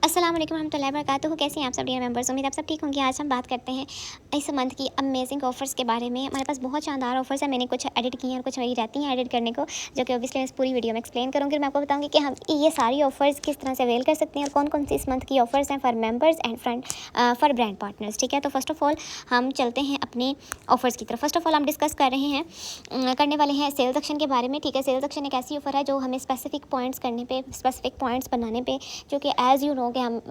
अस्सलाम वालेकुम रहमतुल्लाहि व बरकातुहू। कैसे हैं आप सब डियर मेंबर्स? उम्मीद आप सब ठीक होंगे। आज हम बात करते हैं इस मंथ की अमेजिंग ऑफर्स के बारे में। हमारे पास बहुत शानदार ऑफर्स हैं। मैंने कुछ एडिट की हैं और कुछ वही रहती हैं एडिट करने को, जो कि ऑब्वियसली मैं इस पूरी वीडियो में एक्सप्लेन करूँगी। मैं आपको बताऊँगी कि हम ये सारी ऑफर्स किस तरह से अवेल कर सकते हैं और कौन कौन सी इस मंथ की ऑफर्स हैं for members and for brand partners. ठीक है, तो फर्स्ट ऑफ ऑल हम चलते हैं अपने ऑफर्स की तरफ। फर्स्ट ऑफ ऑल हम डिस्कस कर रहे हैं करने वाले हैं सेल्स एक्शन के बारे में। ठीक है, सेल्स एक्शन एक ऐसी ऑफर है जो हमें स्पेसिफिक पॉइंट्स करने पे, स्पेसिफिक पॉइंट्स बनाने पे, जो कि एज़ यू नो कि हम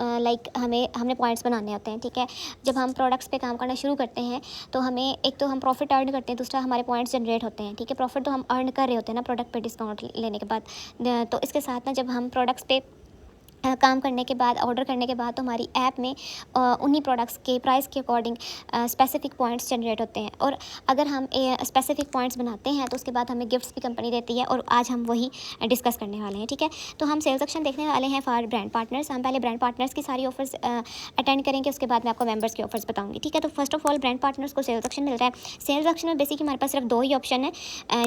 हमने पॉइंट्स बनाने होते हैं। ठीक है, जब हम प्रोडक्ट्स पे काम करना शुरू करते हैं तो हमें एक तो हम प्रॉफिट अर्न करते हैं, दूसरा हमारे पॉइंट्स जनरेट होते हैं। ठीक है, प्रॉफिट तो हम अर्न कर रहे होते हैं ना प्रोडक्ट पे डिस्काउंट लेने के बाद। तो इसके साथ ना जब हम प्रोडक्ट्स पे काम करने के बाद, ऑर्डर करने के बाद, तो हमारी ऐप में उन्हीं प्रोडक्ट्स के प्राइस के अकॉर्डिंग स्पेसिफिक पॉइंट्स जनरेट होते हैं। और अगर हम स्पेसिफिक पॉइंट्स बनाते हैं तो उसके बाद हमें गिफ्ट्स भी कंपनी देती है, और आज हम वही डिस्कस करने वाले हैं। ठीक है, तो हम सेल्स सेक्शन देखने वाले हैं फॉर ब्रांड पार्टनर्स। हम पहले ब्रांड पार्टनर्स की सारी ऑफर्स अटेंड करेंगे, उसके बाद मैं आपको मेंबर्स की ऑफर्स बताऊंगी। ठीक है, तो first of all brand partners को सेल्स सेक्शन मिल रहा है। सेल्स सेक्शन में बेसिकली हमारे पास सिर्फ दो ही ऑप्शन है,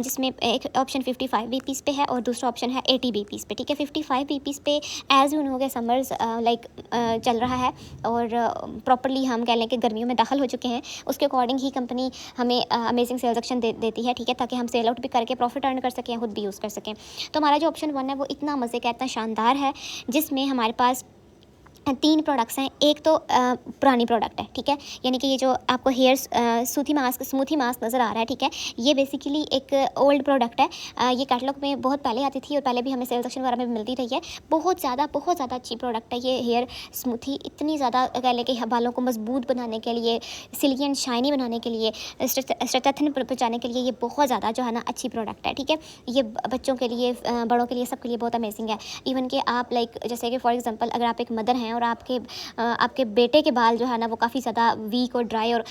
जिसमें एक ऑप्शन 55 बीपीस पे है और दूसरा ऑप्शन है 80 बीपीस पे। ठीक है, 55 बीपीस पे एज यू नो के समर्स चल रहा है और प्रॉपरली हम कह लें कि गर्मियों में दाखिल हो चुके हैं, उसके अकॉर्डिंग ही कंपनी हमें अमेजिंग सेल सेक्शन देती है। ठीक है, ताकि हम सेल आउट भी करके प्रॉफिट अर्न कर सकें, खुद भी यूज़ कर सकें। तो हमारा जो ऑप्शन 1 है वो इतना मज़े का, इतना शानदार है, जिसमें हमारे पास 3 प्रोडक्ट्स हैं। एक तो पुरानी प्रोडक्ट है। ठीक है, यानी कि ये जो आपको हेयर स्मूथी मास्क नज़र आ रहा है। ठीक है, ये बेसिकली एक ओल्ड प्रोडक्ट है। ये कैटलॉग में बहुत पहले आती थी और पहले भी हमें सेल सेक्शन वगैरह में मिलती रही है। बहुत ज़्यादा अच्छी प्रोडक्ट है ये हेयर स्मूथी। इतनी ज़्यादा कह लें कि बालों को मजबूत बनाने के लिए, सिल्की एंड शाइनी बनाने के लिए, स्ट्रेचन पहुँचाने के लिए ये बहुत ज़्यादा जो है ना अच्छी प्रोडक्ट है। ठीक है, ये बच्चों के लिए, बड़ों के लिए, सबके लिए बहुत अमेजिंग है। इवन कि आप जैसे कि फॉर एग्जांपल अगर आप एक मदर हैं और आपके बेटे के बाल जो है ना वो काफ़ी ज़्यादा वीक और ड्राई और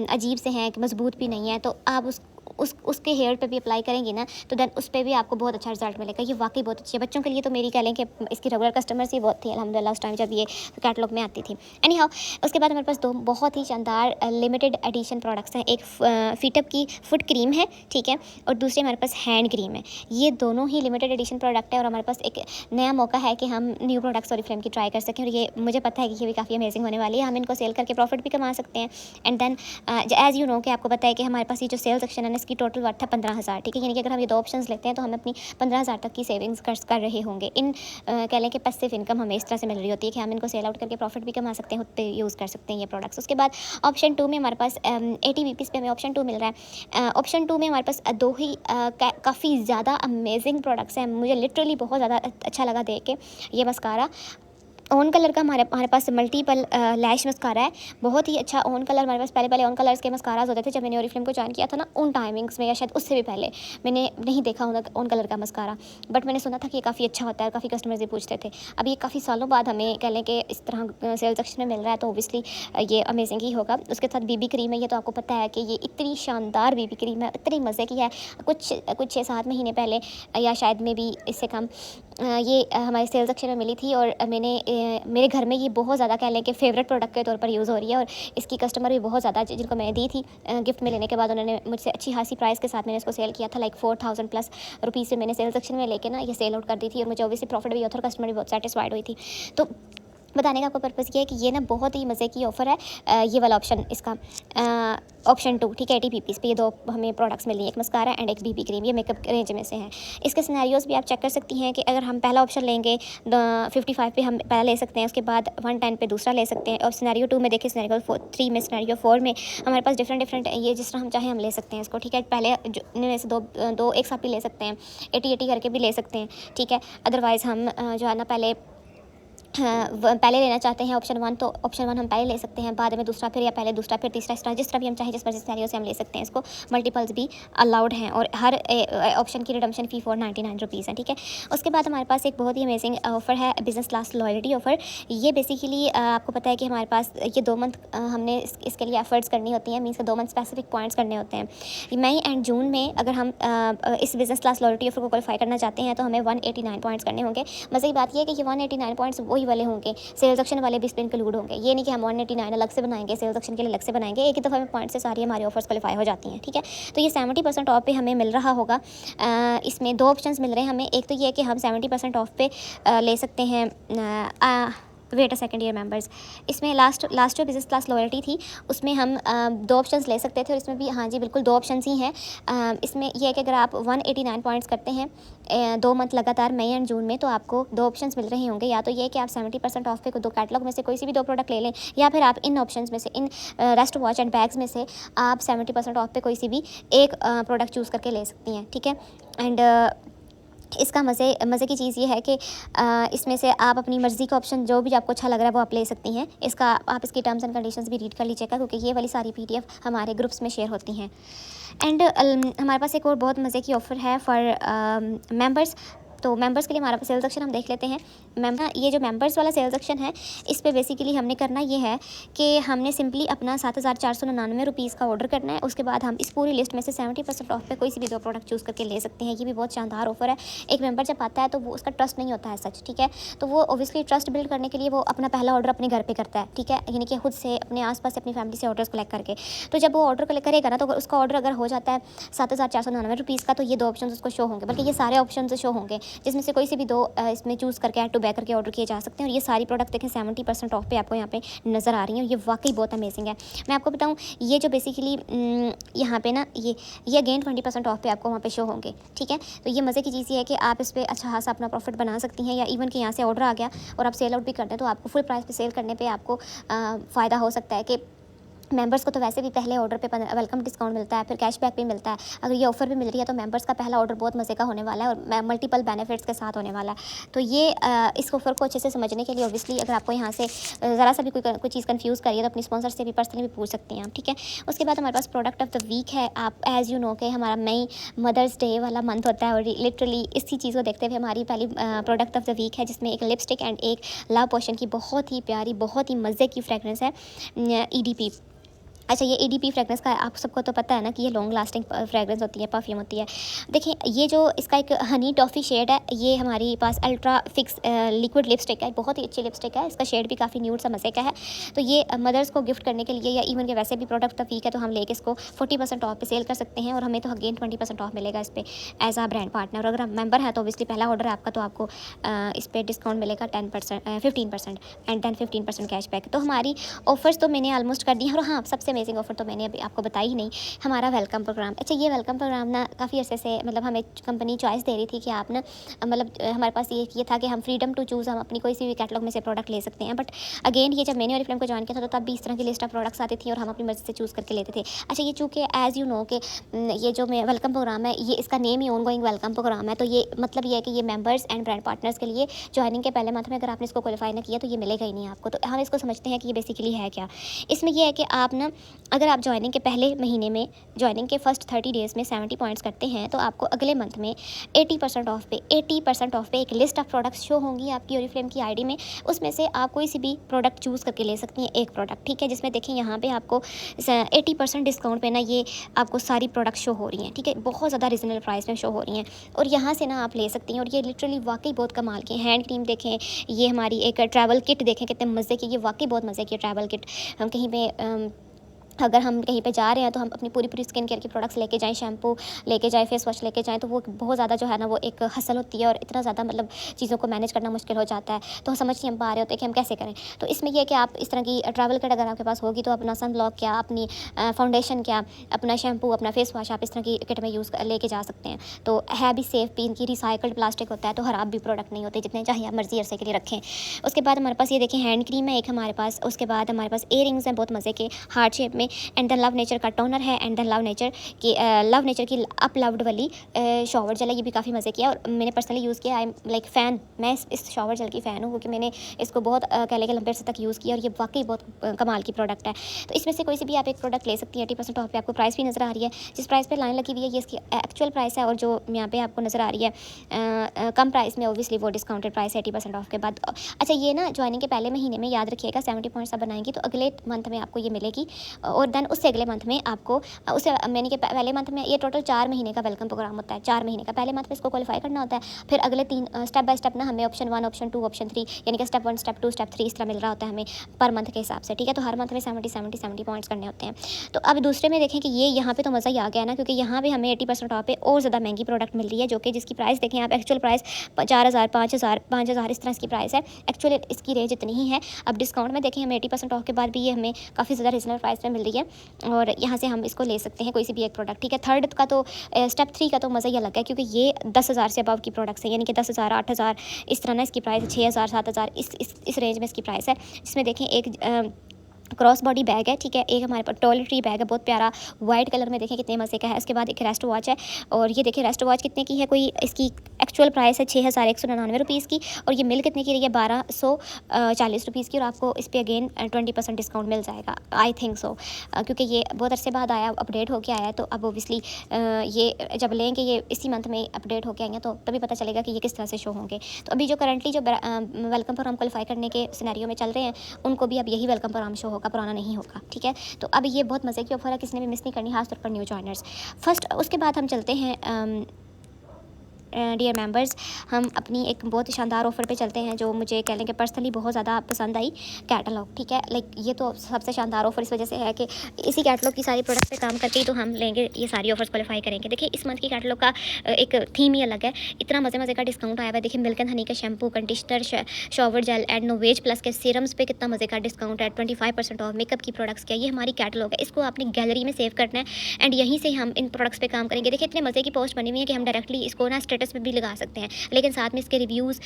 अजीब से हैं, कि मजबूत भी नहीं है, तो आप उसके हेयर पे भी अप्लाई करेंगी ना, तो देन उस पर भी आपको बहुत अच्छा रिजल्ट मिलेगा। ये वाकई बहुत अच्छी है बच्चों के लिए। तो मेरी कह लें कि इसकी रेगुलर कस्टमर्स ही बहुत थी अल्हम्दुलिल्लाह उस टाइम जब ये कैटलॉग में आती थी। एनी हाउ, उसके बाद हमारे पास 2 बहुत ही शानदार लिमिटेड एडिशन प्रोडक्ट्स हैं। एक फीटअप की फुट क्रीम है, ठीक है, और दूसरी हमारे पास हैंड क्रीम है। ये दोनों ही लिमिटेड एडिशन प्रोडक्ट है और हमारे पास एक नया मौका है कि हम न्यू प्रोडक्ट्स ऑरिफ्लेम की ट्राई कर सकें, और ये मुझे पता है कि ये भी काफ़ी अमेजिंग होने वाली है। हम इनको सेल करके प्रॉफिट भी कमा सकते हैं। And then as you know कि आपको पता है कि हमारे पास ये जो सेल सेक्शन है ना, इसकी टोटल वर्थ है 15,000। ठीक है, यानी कि अगर हम ये 2 ऑप्शंस लेते हैं तो हम अपनी 15,000 तक की सेविंग्स कर रहे होंगे। कह लें कि पैसिव इनकम हमें इस तरह से मिल रही होती है कि हम इनको सेल आउट करके प्रॉफिट भी कमा सकते हैं, खुद पे यूज़ कर सकते हैं ये प्रोडक्ट्स। उसके बाद ऑप्शन 2 में हमारे पास 80 बीपीस पे हमें ऑप्शन 2 मिल रहा है। ऑप्शन 2 में हमारे पास 2 ही काफ़ी ज़्यादा अमेजिंग प्रोडक्ट्स हैं। मुझे लिटरली बहुत ज़्यादा अच्छा लगा देख के। ये मस्कारा ऑन कलर का हमारे पास मल्टीपल लैश मस्कारा है, बहुत ही अच्छा ऑन कलर। हमारे पास पहले ऑन कलर्स के मस्काराज होते थे जब मैंने ओरिफ्लेम को ज्वाइन किया था ना, उन टाइमिंग्स में या शायद उससे भी पहले मैंने नहीं देखा ऑन कलर का मस्कारा, बट मैंने सुना था कि ये काफ़ी अच्छा होता है, काफ़ी कस्टमर्स ये पूछते थे। अब ये काफ़ी सालों बाद हमें कह लें कि इस तरह सेल सेक्शन में मिल रहा है, तो ओबियसली ये अमेजिंग ही होगा। उसके साथ बीबी क्रीम है, ये तो आपको पता है कि ये इतनी शानदार बीबी क्रीम है, इतनी मज़े की है। कुछ 6-7 महीने पहले या शायद में भी इससे कम ये हमारे सेल सेक्शन में मिली थी, और मेरे घर में ये बहुत ज़्यादा कह लें कि फेवरेट प्रोडक्ट के तौर पर यूज़ हो रही है। और इसकी कस्टमर भी बहुत ज़्यादा, जिनको मैंने दी थी गिफ्ट में लेने के बाद, उन्होंने मुझसे अच्छी खासी प्राइस के साथ मैंने इसको सेल किया था। लाइक 4,000 प्लस रुपीज़ से मैंने सेल सेक्शन में लेके ना ये सेल आउट कर दी थी, और मुझे ऑब्वियसली प्रॉफिट भी होता और कस्टमर भी बहुत सेटिस्फाइड हुई थी। तो बताने का आपको पर्पज़ ये है कि ये ना बहुत ही मज़े की ऑफ़र है। ये वाला ऑप्शन इसका ऑप्शन 2, ठीक है, 80 पीस पे ये 2 हमें प्रोडक्ट्स मिली हैं, एक मस्कारा एंड एक बीबी क्रीम। ये मेकअप रेंज में से हैं। इसके सिनेरियोज़ भी आप चेक कर सकती हैं कि अगर हम पहला ऑप्शन लेंगे 55 पे हम पहला ले सकते हैं, उसके बाद 110 पे दूसरा ले सकते हैं, और सिनेरियो 2 में देखिए, सिनेरियो 3 में, सिनेरियो 4 में हमारे पास डिफरेंट ये जिस तरह हम चाहें हम ले सकते हैं इसको। ठीक है, पहले में से दो एक साथ भी ले सकते हैं, 80 करके भी ले सकते हैं। ठीक है, अदरवाइज़ हम जो है ना पहले लेना चाहते हैं ऑप्शन 1, तो ऑप्शन 1 हम पहले ले सकते हैं, बाद में दूसरा, फिर या पहले दूसरा, फिर तीसरा, इस तरह जिस तरह भी हम चाहें, जिस मर्जी सिनेरियो से हम ले सकते हैं इसको। मल्टीपल्स भी अलाउड हैं, और हर ऑप्शन की रिडम्पशन फ़ी 499 रुपीज़ है। ठीक है, उसके बाद हमारे पास एक बहुत ही अमेजिंग ऑफ़र है, बिजनेस क्लास लॉयल्टी ऑफ़र। ये बेसिकली आपको पता है कि हमारे पास ये 2 मंथ हमने इसके लिए एफर्ट्स करनी होती हैं, मीन्स 2 मंथ स्पेसिफिक पॉइंट्स करने होते हैं। मई एंड जून में अगर हम इस बिजनेस क्लास लॉयल्टी ऑफ़र को क्वालिफाई करना चाहते हैं तो हमें 189 पॉइंट्स करने होंगे। मज़े की बात यह है कि ये 189 पॉइंट्स वही वाले होंगे, सेल सेक्शन वाले भी इस पर इंक्लूड होंगे। ये नहीं कि हम 189 अलग से बनाएंगे, सेल सेक्शन के लिए अलग से बनाएंगे। एक ही दफ़ा में पॉइंट से सारी हमारी ऑफर्स क्वालिफाई हो जाती हैं। ठीक है, तो ये 70% ऑफ पे हमें मिल रहा होगा। इसमें 2 ऑप्शंस मिल रहे हैं हमें। एक तो ये है कि हम 70% ऑफ पे ले सकते हैं wait a second year members, इसमें लास्ट जो बिजनेस क्लास लॉयल्टी थी उसमें हम 2 ऑप्शंस ले सकते थे, और इसमें भी हाँ जी बिल्कुल 2 ऑप्शंस ही हैं। इसमें ये है कि अगर आप 189 पॉइंट्स करते हैं 2 मंथ लगातार मई एंड जून में, तो आपको 2 ऑप्शंस मिल रहे होंगे। या तो ये कि आप 70% ऑफ पे 2 कैटलॉग में से कोई सी भी 2 प्रोडक्ट ले लें, या फिर आप इन ऑप्शंस में से, in rest watch and bags में से आप 70% ऑफ पे कोई सी भी एक प्रोडक्ट चूज़ करके ले सकती हैं, ठीक है। एंड इसका मज़े की चीज़ ये है कि इसमें से आप अपनी मर्ज़ी का ऑप्शन जो भी आपको अच्छा लग रहा है वो आप ले सकती हैं। आप इसकी टर्म्स एंड कंडीशंस भी रीड कर लीजिएगा, क्योंकि ये वाली सारी PDF हमारे ग्रुप्स में शेयर होती हैं। एंड हमारे पास एक और बहुत मज़े की ऑफ़र है फॉर मेंबर्स। तो मेंबर्स के लिए हमारा सेल सेक्शन हम देख लेते हैं। ये जो मेंबर्स वाला सेल सेक्शन है, इस पे बेसिकली हमने करना ये है कि हमने सिंपली अपना 7,499 रुपीज़ का ऑर्डर करना है। उसके बाद हम इस पूरी लिस्ट में से 70% ऑफ पे कोई सी भी 2 प्रोडक्ट चूज़ करके ले सकते हैं। ये भी बहुत शानदार ऑफर है। एक मेंबर जब आता है तो वो उसका ट्रस्ट नहीं होता है सच, ठीक है। तो वो ऑब्वियसली ट्रस्ट बिल्ड करने के लिए वो अपना पहला ऑर्डर अपने घर पर करता है, ठीक है, यानी कि खुद से अपने आसपास से अपनी फैमिली से ऑर्डर्स कलेक्ट करके। तो जब वो ऑर्डर कलेक्ट करेगा ना, तो उसका ऑर्डर अगर हो जाता है 7,499 रुपीज़ का, तो ये 2 ऑप्शन उसको शो होंगे, बल्कि ये सारे ऑप्शन शो होंगे, जिसमें से कोई से भी 2 इसमें चूज़ करके ऐड टू बैक करके ऑर्डर किए जा सकते हैं। और ये सारी प्रोडक्ट देखें 70% ऑफ पे आपको यहाँ पे नज़र आ रही हैं, और ये वाकई बहुत अमेजिंग है। मैं आपको बताऊँ, ये जो बेसिकली यहाँ पे ना ये अगेन 20% ऑफ पे आपको वहाँ पे शो होंगे, ठीक है। तो ये मज़े की चीज़ ये है कि आप इस पर अच्छा खासा अपना प्रॉफिट बना सकती हैं, या इवन कि यहाँ से ऑर्डर आ गया और आप सेल आउट भी करते हैं, तो आपको फुल प्राइस पे सेल करने पे आपको फ़ायदा हो सकता है कि मेंबर्स को तो वैसे भी पहले ऑर्डर पे वेलकम डिस्काउंट मिलता है, फिर कैशबैक भी मिलता है। अगर ये ऑफ़र भी मिल रही है तो मेंबर्स का पहला ऑर्डर बहुत मज़े का होने वाला है, और मल्टीपल बेनिफिट्स के साथ होने वाला है। तो ये इस ऑफ़र को अच्छे से समझने के लिए ऑब्वियसली अगर आपको यहाँ से ज़रा सा भी कोई चीज़ कन्फ्यूज़ करिए तो अपनी स्पॉन्सर से भी पर्सनली भी पूछ सकते हैं आप, ठीक है। उसके बाद हमारे पास प्रोडक्ट ऑफ द वीक है। आप एज़ यू नो कि हमारा मई मदर्स डे वाला मंथ होता है, और लिटरली इसी चीज़ को देखते हुए हमारी पहली प्रोडक्ट ऑफ द वीक है, जिसमें एक लिपस्टिक एंड एक लव पोशन की बहुत ही प्यारी, बहुत ही मज़े की फ्रेगरेंस है, EDP। अच्छा, ये EDP फ्रेगरेंस का आप सबको तो पता है ना कि ये लॉन्ग लास्टिंग फ्रेगरेंस होती है, परफ्यूम होती है। देखिए, ये जो इसका एक हनी टॉफ़ी शेड है, ये हमारे पास अल्ट्रा फिक्स लिक्विड लिपस्टिक है, बहुत ही अच्छी लिपस्टिक है। इसका शेड भी काफ़ी न्यूड सा मज़े का है। तो ये मदर्स को गिफ्ट करने के लिए, या इवन के वैसे भी प्रोडक्ट वीक है, तो हम लेके इसको 40% ऑफ पे सेल कर सकते हैं, और हमें तो अगेन 20% ऑफ मिलेगा इस पर एज आ ब्रांड पार्टनर। और अगर आप मेंबर है तो ऑब्वियसली पहला ऑर्डर है आपका, तो आपको इस पर डिस्काउंट मिलेगा 15% एंड देन 15% कैशबैक। तो हमारी ऑफर्स तो मैंने ऑलमोस्ट कर दी है। और हाँ, सबसे अमेजिंग ऑफर तो मैंने अभी आपको बताई ही नहीं, हमारा वेलकम प्रोग्राम। अच्छा, ये वेलकम प्रोग्राम ना काफ़ी अर्से से मतलब हमें कंपनी चॉइस दे रही थी कि आप ना मतलब हमारे पास ये था कि हम फ्रीडम टू चूज़, हम अपनी कोई सी भी कैटलॉग में से प्रोडक्ट ले सकते हैं। बट अगेन ये जब मैंने ऑरिफ्लेम को ज्वाइन किया था, तो तब भी इस तरह की लिस्ट ऑफ प्रोडक्ट्स आती थी और हम अपनी मर्ज़ी से चूज़ करके लेते थे। अच्छा, ये चूँकि एज़ यू नो कि ये जो मैं वेलकम प्रोग्राम है, ये इसका नेम ही ऑन गोइंग वेलकम प्रोग्राम है, तो ये मतलब ये है कि ये मेंबर्स एंड ब्रांड पार्टनर्स के लिए ज्वाइनिंग के पहले मंथ में अगर आपने इसको क्वालिफाई ना किया तो ये मिलेगा ही नहीं आपको। तो हम इसको समझते हैं कि ये बेसिकली है क्या। इसमें यह है कि आप ना अगर आप ज्वाइनिंग के पहले महीने में, ज्वाइनिंग के फर्स्ट 30 डेज़ में 70 पॉइंट्स करते हैं, तो आपको अगले मंथ में 80% ऑफ पे एक लिस्ट ऑफ प्रोडक्ट्स शो होंगी आपकी ओरिफ्लेम की आईडी में। उसमें से आप कोई सी भी प्रोडक्ट चूज़ करके ले सकती हैं, एक प्रोडक्ट, ठीक है। जिसमें देखें यहाँ पे आपको 80% डिस्काउंट पे ना ये आपको सारी प्रोडक्ट शो हो रही हैं, ठीक है, बहुत ज़्यादा रीजनेबल प्राइस में शो हो रही हैं, और यहाँ से ना आप ले सकती हैं। और ये लिटरली वाकई बहुत कमाल की हैंड क्रीम देखें, ये हमारी एक ट्रैवल किट देखें कितने मज़े की, ये वाकई बहुत मज़े की ट्रैवल किट। हम कहीं पे अगर हम कहीं पे जा रहे हैं तो हम अपनी पूरी स्किन केयर की प्रोडक्ट्स लेके जाएं, शैम्पू लेके जाएं, फेस वॉश लेके जाएं, तो वो बहुत ज़्यादा जो है ना वो एक हसल होती है, और इतना ज़्यादा मतलब चीज़ों को मैनेज करना मुश्किल हो जाता है, तो समझ नहीं हम पा रहे होते कि हम कैसे करें। तो इसमें यह है कि आप इस तरह की ट्रैवल किट अगर आपके पास होगी तो अपना सन ब्लॉक क्या, अपनी फाउंडेशन क्या, अपना शैम्पू, अपना फेस वॉश आप इस तरह की किट में लेके जा सकते हैं। तो है भी सेफ़ भी, इनकी रिसाइकल्ड प्लास्टिक होता है, तो ख़राब भी प्रोडक्ट नहीं होते, जितने चाहे आप मर्जी अरसे के लिए रखें। उसके बाद हमारे पास ये देखें हैंड क्रीम है एक हमारे पास। उसके बाद हमारे पास इयर रिंग्स हैं बहुत मज़े के हार्ट शेप में, एंड देन लव नेचर का टोनर है, एंड देन लव नेचर की अप लव्ड वाली शॉवर जेल है, ये भी काफ़ी मज़े की है, और मैंने पर्सनली यूज़ किया। आई एम लाइक फ़ैन, मैं इस शॉवर जेल की फ़ैन हूँ, क्योंकि मैंने इसको बहुत कह लेके लंबे अर्से तक यूज़ किया, और ये वाकई बहुत कमाल की प्रोडक्ट है। तो इसमें से कोई सी भी आप एक प्रोडक्ट ले सकती हैं 80% ऑफ पे। आपको प्राइस भी नज़र आ रही है, जिस प्राइस पर लाइन लगी हुई है ये इसकी एक्चुअल प्राइस है, और जो यहाँ पे आपको नज़र आ रही है कम प्राइस में, ओब्वियसली वो डिस्काउंटेड प्राइस है 80% ऑफ के बाद। अच्छा, ये ना ज्वाइनिंग के पहले महीने में याद रखिएगा 70 पॉइंट्स आप बनाएंगी तो अगले मंथ में आपको ये मिलेगी और देन उससे अगले मंथ में आपको उससे मैंने कि पहले मंथ में ये टोटल 4 महीने का वेलकम प्रोग्राम होता है, 4 महीने का। पहले मंथ में इसको क्वालिफाई करना होता है, फिर अगले 3 स्टेप बाय स्टेप ना हमें ऑप्शन 1, ऑप्शन 2, ऑप्शन 3 यानी कि स्टेप 1, स्टेप 2, स्टेप 3 इस तरह मिल रहा होता है हमें पर मंथ के हिसाब से, ठीक है। तो हर मंथ में 70 पॉइंट्स करने होते हैं। तो अब दूसरे में देखें कि ये यहाँ पे तो मज़ा ही आ गया ना, क्योंकि यहाँ पे हमें 80% ऑफ पे और ज़्यादा महंगी प्रोडक्ट मिल रही है, जो कि जिसकी प्राइस देखें आप, एक्चुअल प्राइस 4000, 5000 इस तरह इसकी प्राइस है, एक्चुअली इसकी रेंज इतनी ही है। अब डिस्काउंट में देखें हमें 80% ऑफ के बाद भी ये हमें काफ़ी ज़्यादा रीजनेबल प्राइस में मिल रही है, और यहाँ से हम इसको ले सकते हैं कोई सी भी एक प्रोडक्ट, ठीक है। थर्ड का तो स्टेप 3 का तो मज़ा ही अलग है, क्योंकि ये 10,000 से अबव की प्रोडक्ट्स है, यानी कि 10,000, 8,000 इस तरह ना इसकी प्राइस है, 6,000, 7,000 इस रेंज में इसकी प्राइस है। जिसमें देखें एक क्रॉस बॉडी बैग है, ठीक है। एक हमारे पास टॉयलेटरी बैग है, बहुत प्यारा वाइट कलर में, देखें कितने मज़े का है। उसके बाद एक रेस्ट वॉच है, और ये देखिए रेस्ट वॉच कितने की है, कोई इसकी एक्चुअल प्राइस है 6,199 रुपीज़ की, और ये मिल कितने की रही है, 1240 रुपीज़ की, और आपको इस पर अगेन 20% डिस्काउंट मिल जाएगा, आई थिंक सो, क्योंकि ये बहुत अरसे बाद आया, अपडेट होकर आया है। तो अब ओबियसली ये जब लेंगे, ये इसी मंथ में अपडेट होकर आएंगे, तो तभी पता चलेगा कि ये किस तरह से शो होंगे। तो अभी जो करंटली जो वेलकम प्रोग्राम क्वालिफाई करने के सिनेरियो में चल रहे हैं, उनको भी अब यही वेलकम प्रोग्राम शो होगा, पुराना नहीं होगा, ठीक है। तो अब ये बहुत मज़े की ऑफर है, किसी ने भी मिस नहीं करनी, खासतौर पर न्यू जॉइनर्स। फर्स्ट उसके बाद हम चलते हैं डियर मेंबर्स, हम अपनी एक बहुत ही शानदार ऑफ़र पे चलते हैं, जो मुझे कह लें कि पर्सनली बहुत ज़्यादा पसंद आई, कैटलॉग, ठीक है। लाइक ये तो सबसे शानदार ऑफ़र इस वजह से है कि इसी कैटलॉग की सारी प्रोडक्ट पे काम करके ही तो हम लेंगे, ये सारी ऑफर्स क्वालिफाई करेंगे। देखिए इस मंथ की कैटलॉग का एक थीम ही अलग है, इतना मज़े का डिस्काउंट आया हुआ है। देखिए मिल्क एंड हनी का shampoo, conditioner, shower gel and नोवेज plus के सीरम्स पे कितना मज़े का डिस्काउंट है, 25% ऑफ मेकअप की प्रोडक्ट्स का। ये हमारी कैटलॉग है, इसको आपने गैलरी में सेव करना है, एंड यहीं से हम इन प्रोडक्ट्स पे काम करेंगे। देखिए इतने मज़े की पोस्ट बनी हुई है कि हम डायरेक्टली इसको ना स्टेटस पे भी लगा सकते हैं, लेकिन साथ में इसके रिव्यूज़,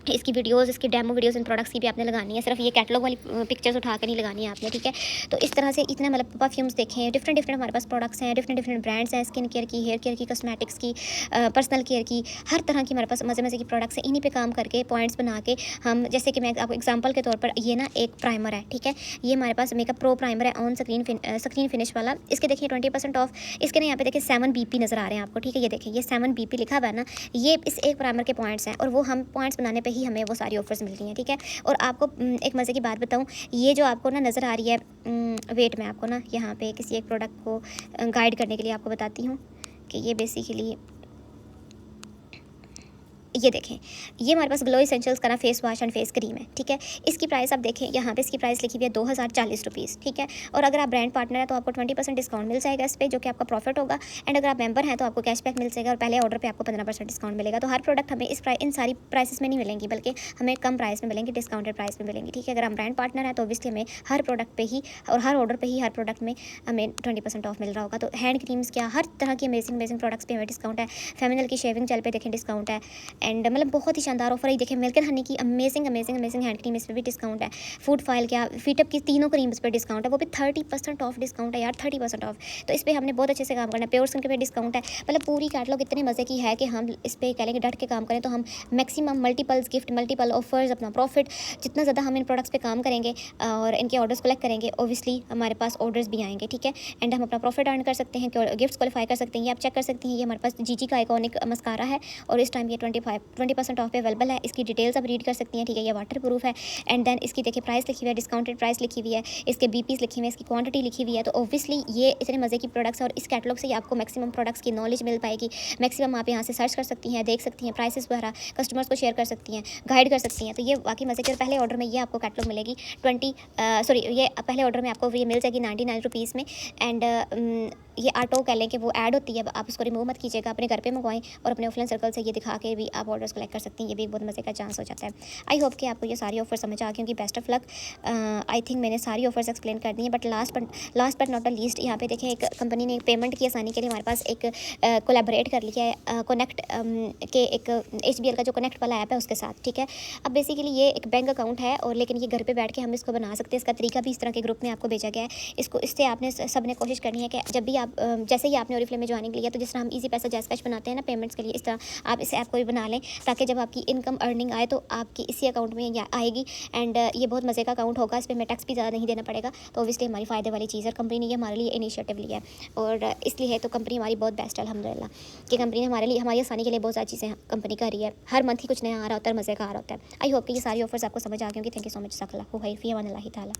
इसकी वीडियोस, इसकी डेमो वीडियोस इन प्रोडक्ट्स की भी आपने लगानी है, सिर्फ ये कैटलॉग वाली पिक्चर्स उठा कर नहीं लगानी है आपने, ठीक है। तो इस तरह से इतने मतलब परफ्यूम्स देखें, डिफरेंट हमारे पास प्रोडक्ट्स हैं, डिफरेंट ब्रांड्स हैं, स्किन केयर की, हेयर केयर की, कॉस्मेटिक्स की, पर्सनल केयर की, हर तरह की हमारे पास मज़े की प्रोडक्ट्स हैं। इन्हीं पे काम करके पॉइंट्स बना के हम, जैसे कि मैं आपको एग्जाम्पल के तौर पर, ये ना एक प्राइमर है, ठीक है। ये हमारे पास मेकअप प्रो प्राइमर है, ऑन स्क्रीन फिनिश वाला। इसके देखिए 20% ऑफ, इसके ना यहाँ पे देखिए 7 BP नज़र आ रहे हैं आपको, ठीक है। ये देखिए ये 7 BP लिखा हुआ है ना, ये इस एक प्राइमर के पॉइंट्स हैं, और वो हम पॉइंट्स बनाने पर ही हमें वो सारी ऑफर्स मिल रही हैं, ठीक है। और आपको एक मज़े की बात बताऊं, ये जो आपको ना नज़र आ रही है, वेट मैं आपको ना यहाँ पे किसी एक प्रोडक्ट को गाइड करने के लिए आपको बताती हूँ कि ये बेसिकली, ये देखें, ये हमारे पास ग्लो एसेंशियल्स का ना face wash and face cream है, ठीक है। इसकी प्राइस आप देखें, यहाँ पे इसकी प्राइस लिखी हुई है 2040 रुपीज़, ठीक है। और अगर आप ब्रांड पार्टनर है तो आपको 20% डिस्काउंट मिल जाएगा इस पर, जो कि आपका प्रॉफिट होगा। एंड अगर आप मेंबर हैं तो आपको कैशबैक मिल जाएगा, और पहले ऑर्डर पे आपको 15% डिस्काउंट मिलेगा। तो हर प्रोडक्ट हमें इन सारी प्राइसेस में नहीं मिलेंगी, बल्कि हमें कम प्राइस में मिलेंगी, डिस्काउंटेड प्राइस में मिलेंगी, ठीक है। अगर हम ब्रांड पार्टनर है तो ऑब्वियसली हमें हर प्रोडक्ट पर ही और हर ऑर्डर पर ही हर प्रोडक्ट में हमें 20% ऑफ मिल रहा होगा। तो हैंड क्रीम्स क्या, हर तरह की अमेजिंग प्रोडक्ट्स पे हमें डिस्काउंट है। फेमिनल की शेविंग जेल पे देखें डिस्काउंट है, एंड मतलब बहुत ही शानदार ऑफर है। देखें मिल्क एंड हनी की अमेजिंग हैंड क्रीम, इस पर भी डिस्काउंट है। फूड फाइल क्या, फीटअप की तीनों क्रीम्स पर डिस्काउंट है, वो भी 30% ऑफ डिस्काउंट है यार, 30% ऑफ। तो इस पर हमने बहुत अच्छे से काम करना है। प्योर स्किन के पे डिस्काउंट है। मतलब पूरी कैटलॉग इतने मज़े की है कि हम इस पर कह लेंगे डट के काम करें तो हम maximum multiples gift, multiple offers, अपना प्रॉफिट, जितना ज़्यादा हम इन प्रोडक्ट्स पे काम करेंगे और इनके ऑर्डर्स कलेक्ट करेंगे, ओबियसली हमारे पास ऑर्डर्स भी आएंगे, ठीक है। एंड हम अपना प्रॉफिट अर्न कर सकते हैं, गिफ्ट्स क्वालिफाई कर सकते हैं। ये आप चेक कर सकते हैं, ये हमारे पास जीजी का आइकॉनिक मस्कारा है, और इस टाइम ये 20% ऑफ पे अवेलेबल है। इसकी डिटेल्स आप रीड कर सकती हैं, ठीक है। ये वाटर प्रूफ है, एंड देन इसकी देखिए प्राइस लिखी हुई है, डिस्काउंटेड प्राइस लिखी हुई है, इसके बीपीस लिखी हुई है, इसकी क्वांटिटी लिखी हुई है। तो ऑब्वियसली ये इतने मज़े की प्रोडक्ट्स है, और इस कैटलॉग से आपको मैक्सिमम प्रोडक्ट्स की नॉलेज मिल पाएगी। मैक्सिमम आप यहाँ से सर्च कर सकती हैं, देख सकती हैं, प्राइसेस वगैरह कस्टमर्स को शेयर कर सकती हैं, गाइड कर सकती हैं। तो ये वाकई मज़े की। और पहले ऑर्डर में ये आपको कैटलॉग मिलेगी ये पहले ऑर्डर में आपको ये मिल जाएगी 99 रुपीज़ में। एंड ये ऑटो कह लें कि वो ऐड होती है, आप उसको रिमूव मत कीजिएगा, अपने घर पे मंगवाएं, और अपने ऑफलाइन सर्कल से ये दिखा के भी आप ऑर्डर्स कलेक्ट कर सकती हैं। ये भी एक बहुत मज़े का चांस हो जाता है। आई होप कि आपको ये सारी ऑफर समझ आ गई होंगी। Best of luck. I think मैंने सारी ऑफर्स एक्सप्लेन कर दी हैं, but last but not the least, यहाँ पे देखें एक कंपनी ने पेमेंट की आसानी के लिए हमारे पास एक कोलैबोरेट कर लिया है कनेक्ट के एक HBL का जो कनेक्ट वाला ऐप है उसके साथ, ठीक है। अब बेसिकली ये एक बैंक अकाउंट है, और लेकिन ये घर पे बैठ के हम इसको बना सकते हैं। इसका तरीका भी इस तरह के ग्रुप में आपको भेजा गया है। इससे आपने सब ने कोशिश करनी है कि जब भी आप जैसे ही आपने ओरिफ्लेम में ज्वाइनिंग लिया, तो जिस तरह हम इजी पैसा जैस कैश बनाते हैं ना पेमेंट्स के लिए, इस तरह आप इस ऐप को भी बना लें, ताकि जब आपकी इनकम अर्निंग आए तो आपकी इसी अकाउंट में आएगी। एंड ये बहुत मज़े का अकाउंट होगा, इस पर हमें टैक्स भी ज़्यादा नहीं देना पड़ेगा। तो ऑब्वियसली हमारी फ़ायदे वाली चीज़ है, कंपनी ने हमारे लिए इनिशिएटिव लिया है, और इसलिए है तो कंपनी हमारी बहुत बेस्ट है अल्हम्दुलिल्लाह कि कंपनी ने हमारे लिए, हमारी आसानी के लिए बहुत सारी चीज़ें कंपनी कर रही है। हर मंथ ही कुछ नया आ रहा होता है, मज़े का आ रहा होता है। आई होप कि ये सारी ऑफर्स आपको समझ आ गई होंगी। Thank you so much. सखला हुई फ़ी अमान अल्लाह ताला।